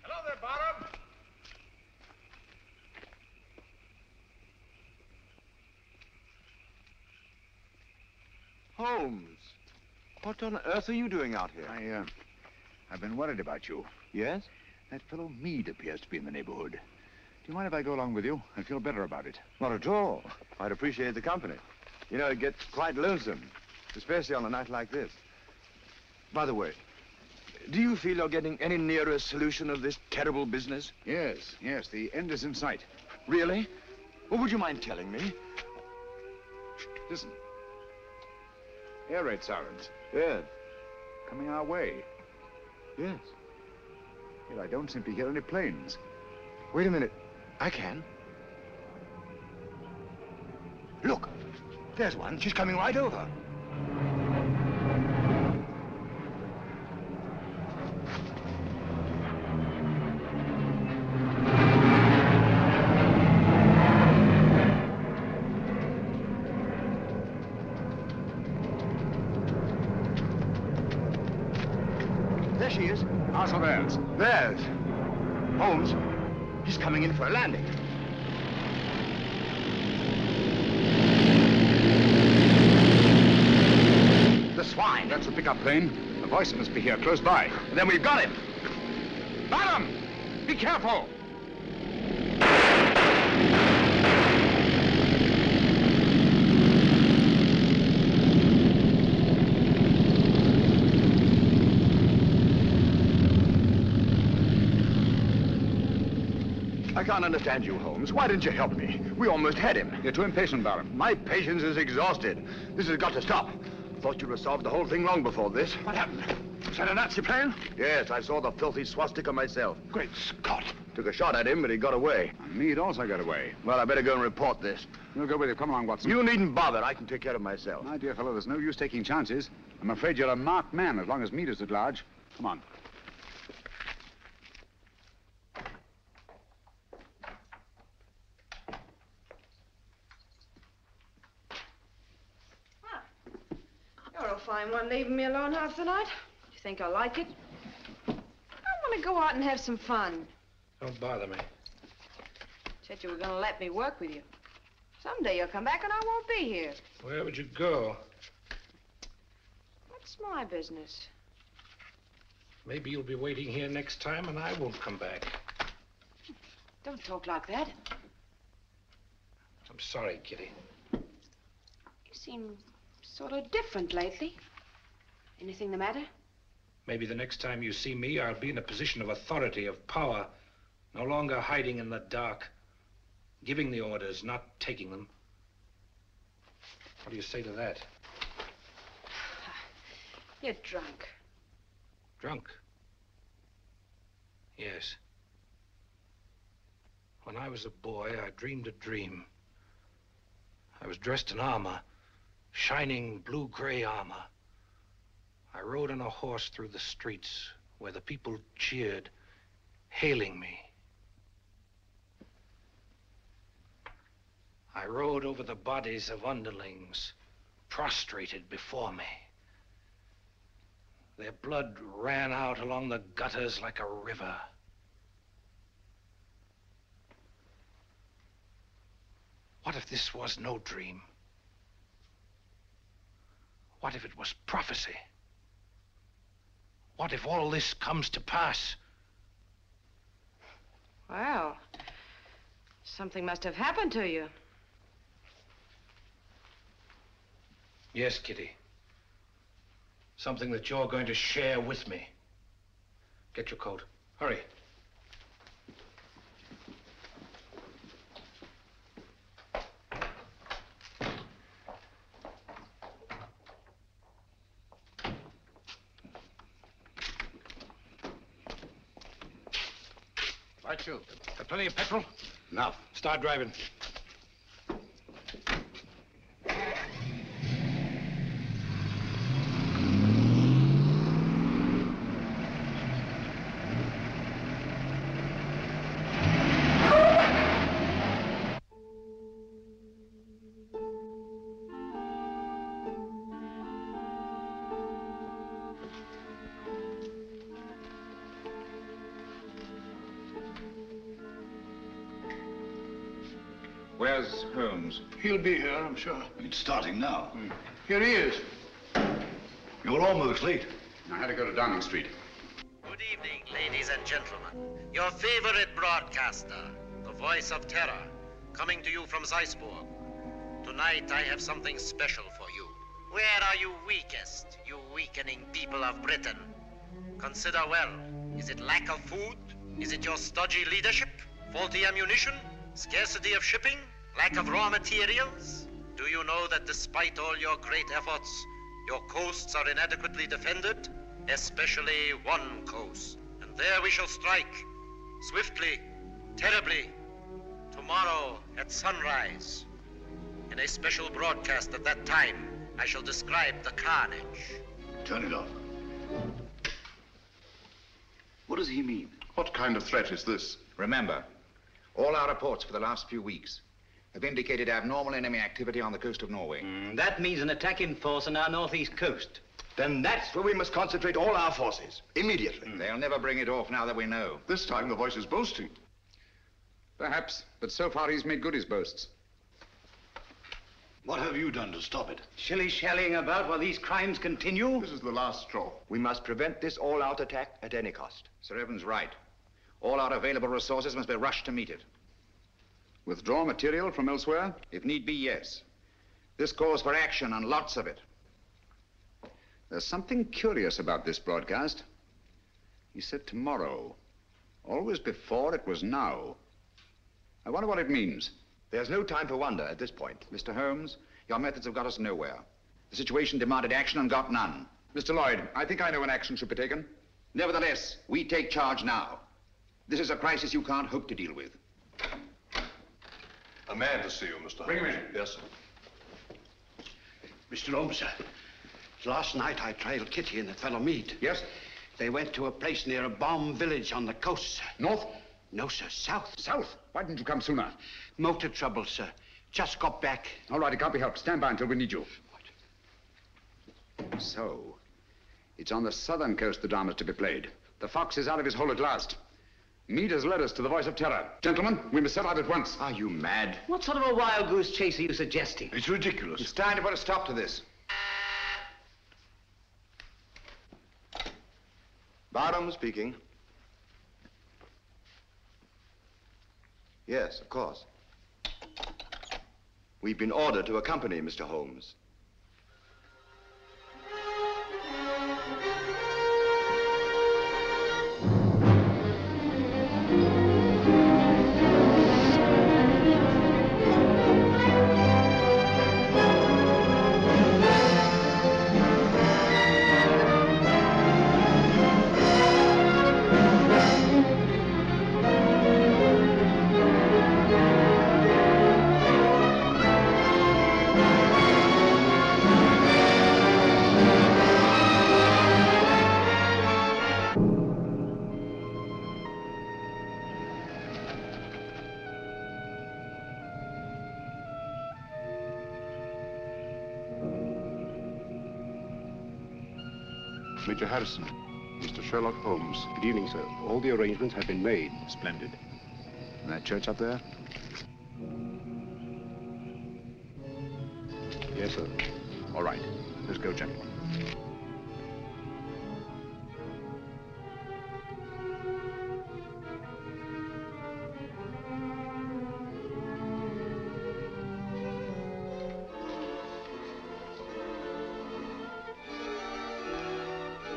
Hello there, Bottom. Holmes, what on earth are you doing out here? I've been worried about you. Yes? That fellow Meade appears to be in the neighborhood. Do you mind if I go along with you? I feel better about it. Not at all. I'd appreciate the company. You know, it gets quite lonesome, especially on a night like this. By the way, do you feel you're getting any nearer a solution of this terrible business? Yes, the end is in sight. Really? Well, would you mind telling me? Listen. Air raid sirens. Yes. Coming our way. Yes. Yet I don't seem to hear any planes. Wait a minute. I can. Look. There's one. She's coming right over. There she is. Also theirs. Theirs. Holmes, he's coming in for a landing. The swine. That's a pickup plane. The voice must be here, close by. Then we've got him. Bottom! Be careful! I can't understand you, Holmes. Why didn't you help me? We almost had him. You're too impatient, Baron. My patience is exhausted. This has got to stop. Thought you'd have solved the whole thing long before this. What happened? Was that a Nazi plane? Yes, I saw the filthy swastika myself. Great Scott. Took a shot at him, but he got away. And Meade also got away. Well, I better go and report this. We'll go with you. Come along, Watson. You needn't bother. I can take care of myself. My dear fellow, there's no use taking chances. I'm afraid you're a marked man as long as Meade is at large. Come on. You're a fine one, leaving me alone half the night. You think I like it? I want to go out and have some fun. Don't bother me. Said you were going to let me work with you. Someday you'll come back and I won't be here. Where would you go? What's my business? Maybe you'll be waiting here next time and I won't come back. Don't talk like that. I'm sorry, Kitty. You seem sort of different lately. Anything the matter? Maybe the next time you see me, I'll be in a position of authority, of power. No longer hiding in the dark. Giving the orders, not taking them. What do you say to that? You're drunk. Drunk? Yes. When I was a boy, I dreamed a dream. I was dressed in armor, shining blue-gray armor. I rode on a horse through the streets where the people cheered, hailing me. I rode over the bodies of underlings, prostrated before me. Their blood ran out along the gutters like a river. What if this was no dream? What if it was prophecy? What if all this comes to pass? Well, something must have happened to you. Yes, Kitty. Something that you're going to share with me. Get your coat. Hurry. Right, you. Got plenty of petrol? Enough. Start driving. Where's Holmes? He'll be here, I'm sure. It's starting now. Here he is. You're almost late. I had to go to Downing Street. Good evening, ladies and gentlemen. Your favorite broadcaster, the voice of terror, coming to you from Zeisburg. Tonight I have something special for you. Where are you weakest, you weakening people of Britain? Consider well. Is it lack of food? Is it your stodgy leadership? Faulty ammunition? Scarcity of shipping? Lack of raw materials? Do you know that despite all your great efforts, your coasts are inadequately defended? Especially one coast. And there we shall strike. Swiftly, terribly. Tomorrow at sunrise. In a special broadcast at that time, I shall describe the carnage. Turn it off. What does he mean? What kind of threat is this? Remember, all our reports for the last few weeks have indicated abnormal enemy activity on the coast of Norway. That means an attack in force on our northeast coast. Then that's where we must concentrate all our forces, immediately. They'll never bring it off now that we know. This time the voice is boasting. Perhaps, but so far he's made good his boasts. What have you done to stop it? Shilly-shallying about while these crimes continue? This is the last straw. We must prevent this all-out attack at any cost. Sir Evan's right. All our available resources must be rushed to meet it. Withdraw material from elsewhere? If need be, yes. This calls for action, and lots of it. There's something curious about this broadcast. He said tomorrow. Always before, it was now. I wonder what it means. There's no time for wonder at this point. Mr. Holmes, your methods have got us nowhere. The situation demanded action and got none. Mr. Lloyd, I think I know when action should be taken. Nevertheless, we take charge now. This is a crisis you can't hope to deal with. A man to see you, Mr. Holmes. Bring him in. Yes, sir. Mr. Holmes, sir. Last night I trailed Kitty and the fellow Mead. Yes? They went to a place near a bomb village on the coast, sir. North? No, sir, south. South? Why didn't you come sooner? Motor trouble, sir. Just got back. All right, it can't be helped. Stand by until we need you. What? So, it's on the southern coast the drama's to be played. The fox is out of his hole at last. Mead has led us to the voice of terror. Gentlemen, we must set out at once. Are you mad? What sort of a wild goose chase are you suggesting? It's ridiculous. It's time to put a stop to this. Barham speaking. Yes, of course. We've been ordered to accompany Mr. Holmes. Major Harrison, Mr. Sherlock Holmes. Good evening, sir. All the arrangements have been made. Splendid. And that church up there? Yes, sir. All right. Let's go, gentlemen.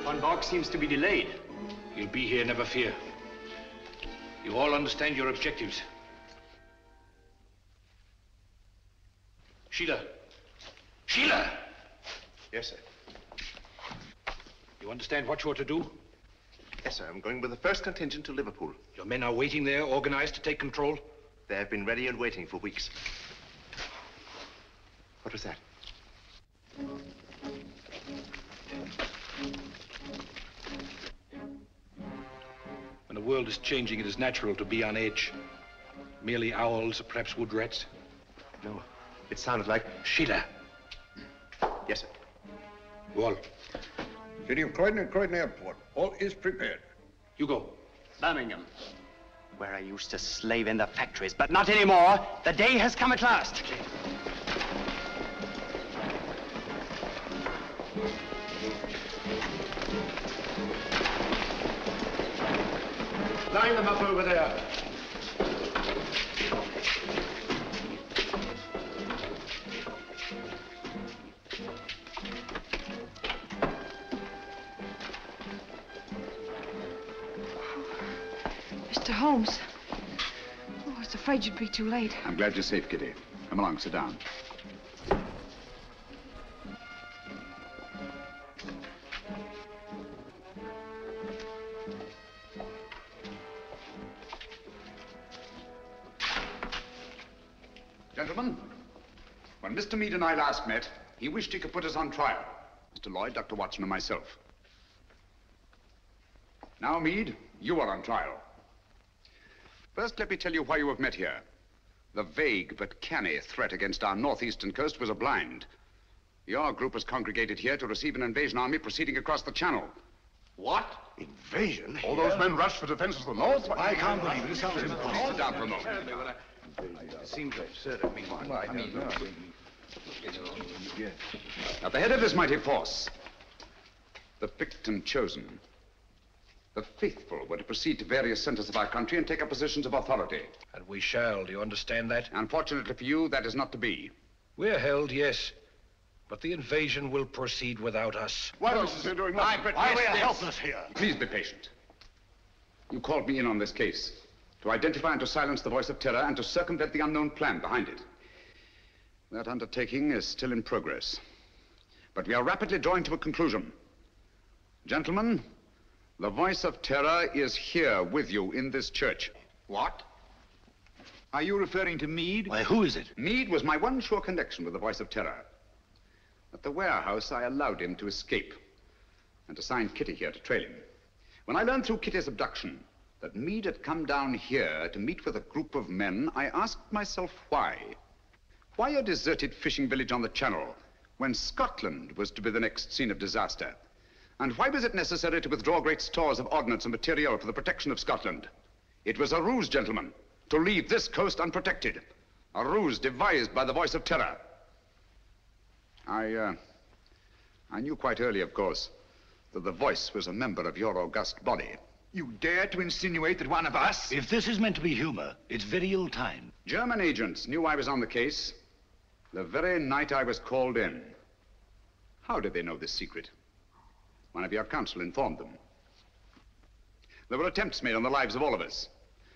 Von Borg seems to be delayed. He'll be here, never fear. You all understand your objectives. Sheila! Sheila! Yes, sir. You understand what you're to do? Yes, sir. I'm going with the first contingent to Liverpool. Your men are waiting there, organized to take control? They have been ready and waiting for weeks. What was that? When the world is changing, it is natural to be on edge. Merely owls, or perhaps wood rats. No, it sounded like... Sheila. Yes, sir. Go on. City of Croydon and Croydon Airport. All is prepared. You go. Birmingham, where I used to slave in the factories, but not anymore. The day has come at last. Line them up over there. Mr. Holmes. Oh, I was afraid you'd be too late. I'm glad you're safe, Kitty. Come along, sit down. Gentlemen, when Mr. Meade and I last met, he wished he could put us on trial. Mr. Lloyd, Dr. Watson, and myself. Now, Meade, you are on trial. First, let me tell you why you have met here. The vague but canny threat against our northeastern coast was a blind. Your group was congregated here to receive an invasion army proceeding across the channel. What? Invasion? All those men rushed for defenses of the north? I can't believe it. It sounds impossible. Sit down for a moment. It seems absurd of me. At the head of this mighty force, the picked and chosen, the faithful were to proceed to various centers of our country and take up positions of authority. And we shall, do you understand that? Unfortunately for you, that is not to be. We're held, yes. But the invasion will proceed without us. Why else is he doing nothing? Why we are helpless here? Please be patient. You called me in on this case to identify and to silence the voice of terror and to circumvent the unknown plan behind it. That undertaking is still in progress. But we are rapidly drawing to a conclusion. Gentlemen, the voice of terror is here with you in this church. What? Are you referring to Meade? Why, who is it? Meade was my one sure connection with the voice of terror. At the warehouse, I allowed him to escape and assigned Kitty here to trail him. When I learned through Kitty's abduction that Meade had come down here to meet with a group of men, I asked myself why. Why a deserted fishing village on the Channel when Scotland was to be the next scene of disaster? And why was it necessary to withdraw great stores of ordnance and material for the protection of Scotland? It was a ruse, gentlemen, to leave this coast unprotected. A ruse devised by the voice of terror. I knew quite early, of course, that the voice was a member of your august body. You dare to insinuate that one of us... If this is meant to be humor, it's very ill-timed. German agents knew I was on the case the very night I was called in. How did they know this secret? One of your counsel informed them. There were attempts made on the lives of all of us.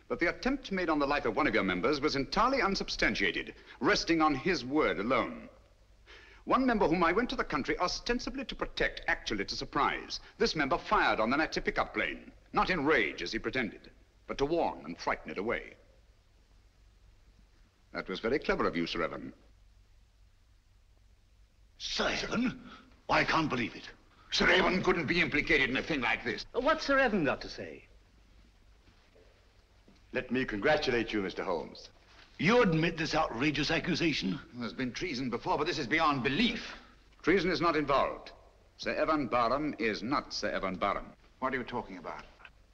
But the attempt made on the life of one of your members was entirely unsubstantiated, resting on his word alone. One member whom I went to the country ostensibly to protect, actually to surprise. This member fired on the Nazi pickup plane, not in rage as he pretended, but to warn and frighten it away. That was very clever of you, Sir Evan. Sir Evan? I can't believe it. Sir Evan couldn't be implicated in a thing like this. What's Sir Evan got to say? Let me congratulate you, Mr. Holmes. You admit this outrageous accusation? There's been treason before, but this is beyond belief. Treason is not involved. Sir Evan Barham is not Sir Evan Barham. What are you talking about?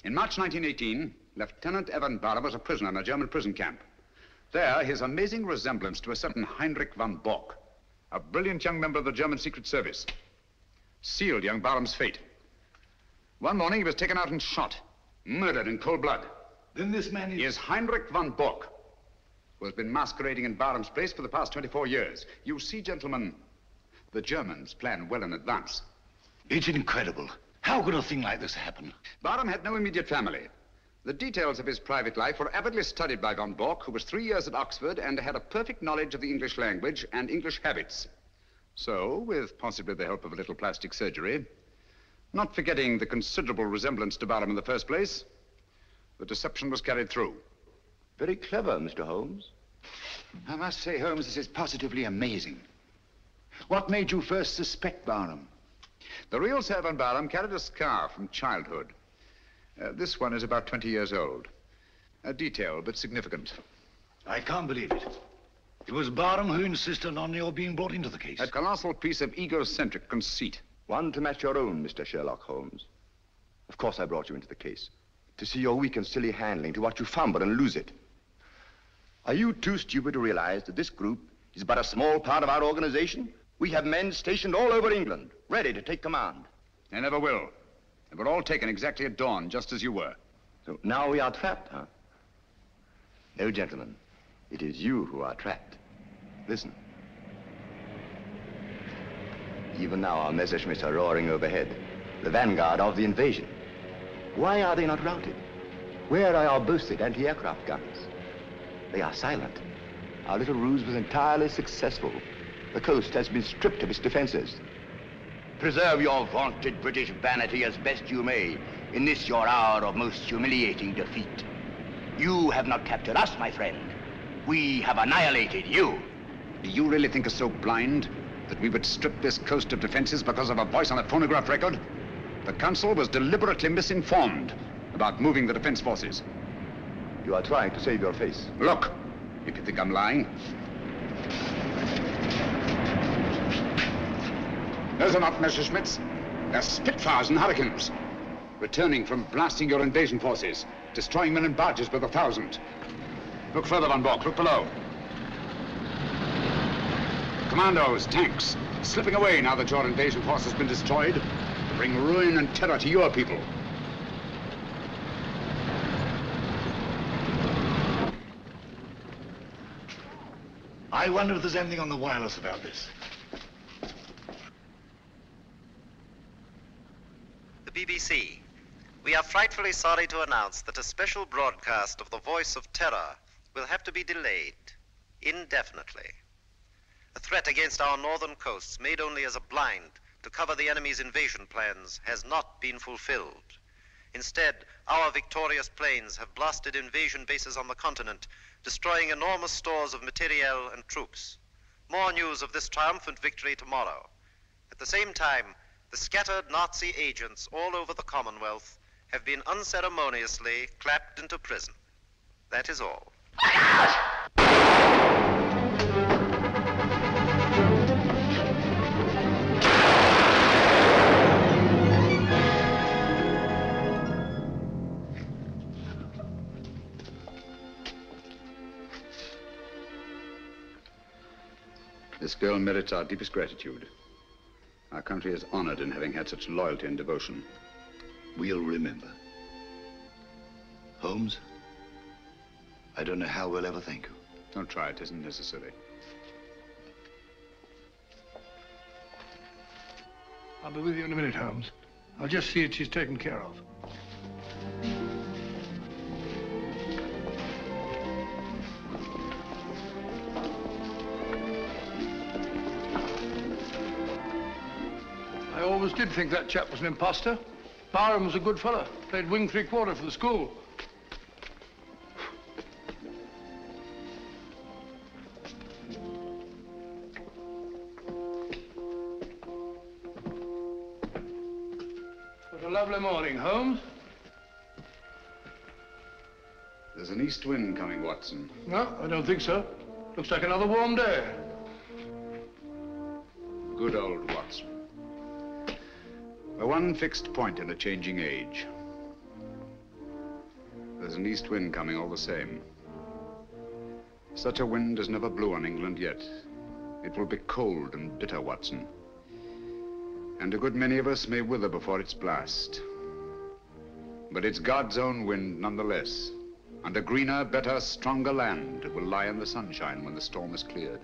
In March 1918, Lieutenant Evan Barham was a prisoner in a German prison camp. There, his amazing resemblance to a certain Heinrich von Bock, a brilliant young member of the German Secret Service, sealed young Barham's fate. One morning, he was taken out and shot, murdered in cold blood. Then this man is Heinrich von Bock, who has been masquerading in Barham's place for the past 24 years. You see, gentlemen, the Germans plan well in advance. It's incredible. How could a thing like this happen? Barham had no immediate family. The details of his private life were avidly studied by von Bock, who was 3 years at Oxford and had a perfect knowledge of the English language and English habits. So, with possibly the help of a little plastic surgery, Not forgetting the considerable resemblance to Barham in the first place, the deception was carried through. Very clever, Mr. Holmes. I must say, Holmes, this is positively amazing. What made you first suspect Barham? The real servant Barham carried a scar from childhood. This one is about 20 years old. A detail, but significant. I can't believe it. It was Barham who insisted on your being brought into the case. A colossal piece of egocentric conceit. One to match your own, Mr. Sherlock Holmes. Of course I brought you into the case. To see your weak and silly handling, to watch you fumble and lose it. Are you too stupid to realize that this group is but a small part of our organization? We have men stationed all over England, ready to take command. They never will. They were all taken exactly at dawn, just as you were. So now we are trapped, huh? No, gentlemen. It is you who are trapped. Listen. Even now our Messerschmitts are roaring overhead, the vanguard of the invasion. Why are they not routed? Where are our boasted anti-aircraft guns? They are silent. Our little ruse was entirely successful. The coast has been stripped of its defenses. Preserve your vaunted British vanity as best you may in this your hour of most humiliating defeat. You have not captured us, my friend. We have annihilated you. Do you really think us so blind that we would strip this coast of defenses because of a voice on a phonograph record? The Council was deliberately misinformed about moving the defense forces. You are trying to save your face. Look, if you think I'm lying. Those are not Messerschmitts. They're Spitfires and Hurricanes. Returning from blasting your invasion forces, destroying men and barges by the thousand. Look further on board, look below. Commandos, tanks, slipping away now that your invasion force has been destroyed to bring ruin and terror to your people. I wonder if there's anything on the wireless about this. The BBC. We are frightfully sorry to announce that a special broadcast of the Voice of Terror will have to be delayed indefinitely. A threat against our northern coasts, made only as a blind to cover the enemy's invasion plans, has not been fulfilled. Instead, our victorious planes have blasted invasion bases on the continent, destroying enormous stores of materiel and troops. More news of this triumphant victory tomorrow. At the same time, the scattered Nazi agents all over the Commonwealth have been unceremoniously clapped into prison. That is all. This girl merits our deepest gratitude. Our country is honored in having had such loyalty and devotion. We'll remember. Holmes, I don't know how we'll ever thank you. Don't try, it isn't necessary. I'll be with you in a minute, Holmes. I'll just see that she's taken care of. I always did think that chap was an imposter. Barham was a good fellow. Played wing three-quarter for the school. What a lovely morning, Holmes. There's an east wind coming, Watson. No, I don't think so. Looks like another warm day. Good old Watson. The one fixed point in a changing age. There's an east wind coming all the same. Such a wind has never blew on England yet. It will be cold and bitter, Watson. And a good many of us may wither before its blast. But it's God's own wind nonetheless. And a greener, better, stronger land will lie in the sunshine when the storm is cleared.